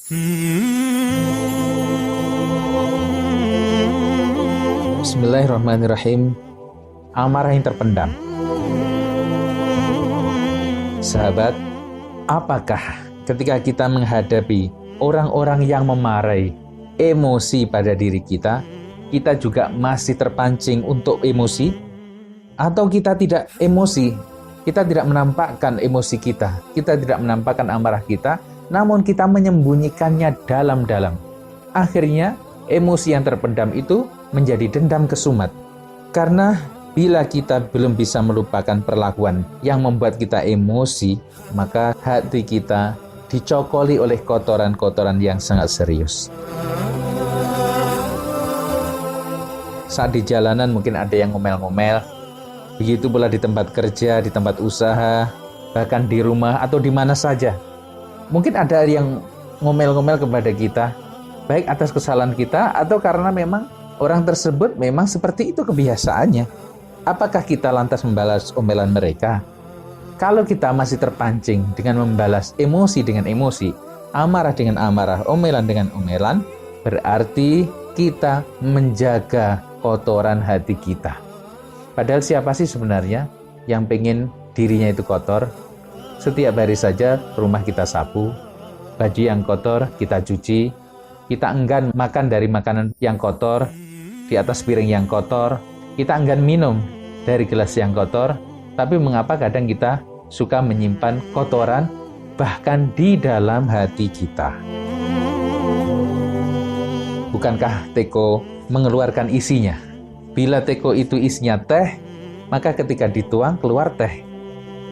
Bismillahirrahmanirrahim. Amarah yang terpendam. Sahabat, apakah ketika kita menghadapi orang-orang yang memarahi emosi pada diri kita juga masih terpancing untuk emosi? Atau kita tidak emosi, kita tidak menampakkan emosi kita tidak menampakkan amarah kita, namun kita menyembunyikannya dalam-dalam. Akhirnya, emosi yang terpendam itu menjadi dendam kesumat. Karena bila kita belum bisa melupakan perlakuan yang membuat kita emosi, maka hati kita dicokoli oleh kotoran-kotoran yang sangat serius. Saat di jalanan mungkin ada yang ngomel-ngomel, begitu pula di tempat kerja, di tempat usaha, bahkan di rumah atau di mana saja. Mungkin ada yang ngomel-ngomel kepada kita, baik atas kesalahan kita atau karena memang orang tersebut memang seperti itu kebiasaannya. Apakah kita lantas membalas omelan mereka? Kalau kita masih terpancing dengan membalas emosi dengan emosi, amarah dengan amarah, omelan dengan omelan, berarti kita menjaga kotoran hati kita. Padahal siapa sih sebenarnya yang pengen dirinya itu kotor? Setiap hari saja rumah kita sapu, baju yang kotor kita cuci, kita enggan makan dari makanan yang kotor, di atas piring yang kotor, kita enggan minum dari gelas yang kotor, tapi mengapa kadang kita suka menyimpan kotoran bahkan di dalam hati kita? Bukankah teko mengeluarkan isinya? Bila teko itu isinya teh, maka ketika dituang keluar teh.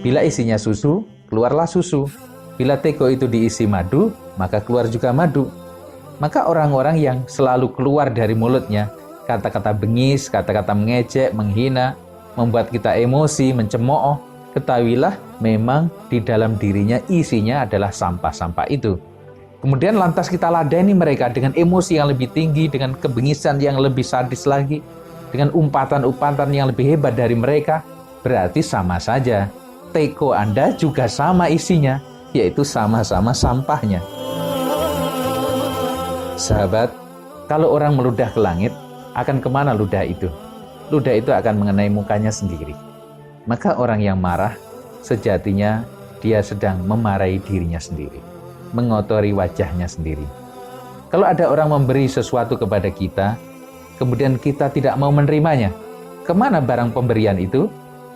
Bila isinya susu, keluarlah susu. Bila teko itu diisi madu, maka keluar juga madu. Maka orang-orang yang selalu keluar dari mulutnya kata-kata bengis, kata-kata mengejek, menghina, membuat kita emosi, mencemooh, ketahuilah memang di dalam dirinya isinya adalah sampah-sampah itu. Kemudian lantas kita ladeni mereka dengan emosi yang lebih tinggi, dengan kebengisan yang lebih sadis lagi, dengan umpatan-umpatan yang lebih hebat dari mereka, berarti sama saja. Teko Anda juga sama isinya, yaitu sama-sama sampahnya. Sahabat, kalau orang meludah ke langit, akan kemana ludah itu? Ludah itu akan mengenai mukanya sendiri. Maka orang yang marah, sejatinya dia sedang memarahi dirinya sendiri, mengotori wajahnya sendiri. Kalau ada orang memberi sesuatu kepada kita, kemudian kita tidak mau menerimanya, kemana barang pemberian itu?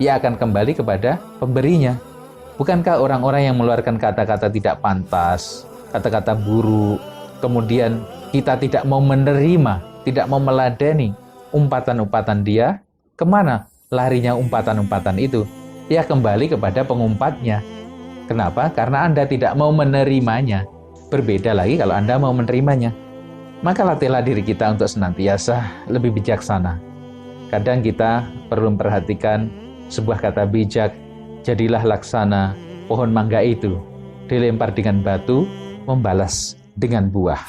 Ia akan kembali kepada pemberinya. Bukankah orang-orang yang mengeluarkan kata-kata tidak pantas, kata-kata buruk, kemudian kita tidak mau menerima, tidak mau meladeni umpatan-umpatan dia, kemana larinya umpatan-umpatan itu? Ia kembali kepada pengumpatnya. Kenapa? Karena Anda tidak mau menerimanya. Berbeda lagi kalau Anda mau menerimanya. Maka latihlah diri kita untuk senantiasa lebih bijaksana. Kadang kita perlu memperhatikan sebuah kata bijak, jadilah laksana pohon mangga itu, dilempar dengan batu, membalas dengan buah.